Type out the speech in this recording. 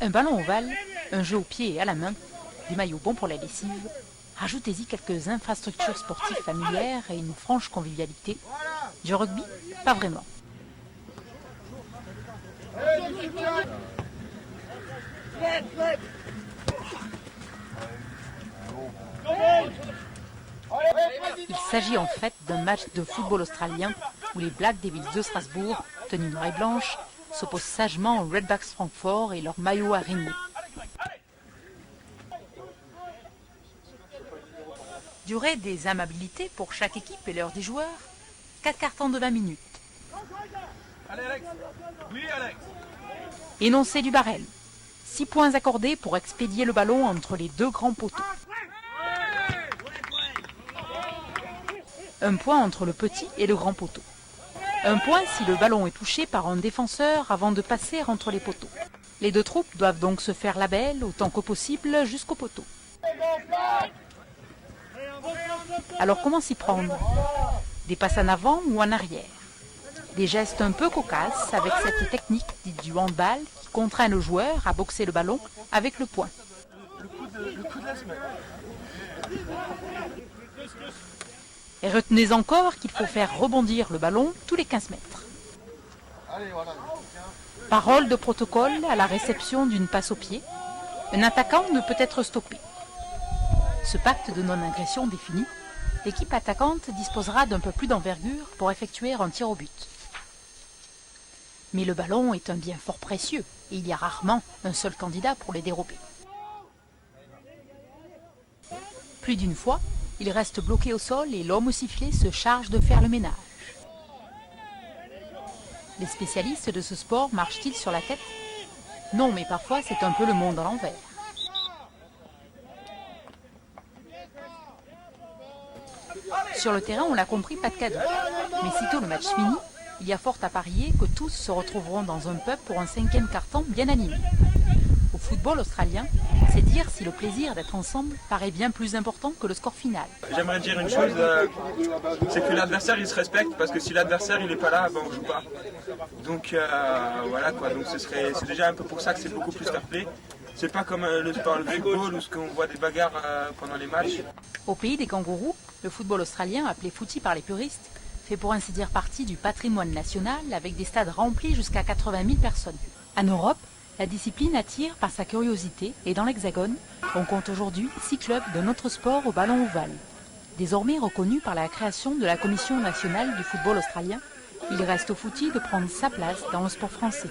Un ballon ovale, un jeu au pied et à la main, des maillots bons pour la lessive, rajoutez-y quelques infrastructures sportives familières et une franche convivialité. Du rugby, pas vraiment. Il s'agit en fait d'un match de football australien où les Black Devils de Strasbourg, tenus noir et blanche, s'opposent sagement aux Redbacks Francfort et leurs maillots araignées. Durée des amabilités pour chaque équipe et l'heure des joueurs, 4 cartons de 20 minutes. Allez Alex. Oui Alex. Énoncé du barrel. 6 points accordés pour expédier le ballon entre les deux grands poteaux. 1 point entre le petit et le grand poteau. 1 point si le ballon est touché par un défenseur avant de passer entre les poteaux. Les deux troupes doivent donc se faire la belle autant que possible jusqu'au poteau. Alors comment s'y prendre? Des passes en avant ou en arrière? Des gestes un peu cocasses avec cette technique dite du handball qui contraint le joueur à boxer le ballon avec le poing. Le coup de la semaine. Et retenez encore qu'il faut faire rebondir le ballon tous les 15 mètres. Parole de protocole à la réception d'une passe au pied. Un attaquant ne peut être stoppé. Ce pacte de non-agression défini, l'équipe attaquante disposera d'un peu plus d'envergure pour effectuer un tir au but. Mais le ballon est un bien fort précieux et il y a rarement un seul candidat pour les dérober. Plus d'une fois, il reste bloqué au sol et l'homme au sifflet se charge de faire le ménage. Les spécialistes de ce sport marchent-ils sur la tête? Non, mais parfois c'est un peu le monde à l'envers. Sur le terrain, on l'a compris, pas de cadeau. Mais sitôt le match fini, il y a fort à parier que tous se retrouveront dans un pub pour un 5e carton bien animé. Au football australien, c'est dire si le plaisir d'être ensemble paraît bien plus important que le score final. J'aimerais dire une chose, c'est que l'adversaire il se respecte parce que si l'adversaire il n'est pas là, ben on joue pas. Donc voilà quoi, donc c'est déjà un peu pour ça que c'est beaucoup plus fair play. C'est pas comme le sport le football où on voit des bagarres pendant les matchs. Au pays des kangourous, le football australien, appelé footy par les puristes, fait pour ainsi dire partie du patrimoine national avec des stades remplis jusqu'à 80 000 personnes. En Europe, la discipline attire par sa curiosité et dans l'Hexagone, on compte aujourd'hui 6 clubs d'un autre sport au ballon ovale. Désormais reconnu par la création de la Commission nationale du football australien, il reste au footy de prendre sa place dans le sport français.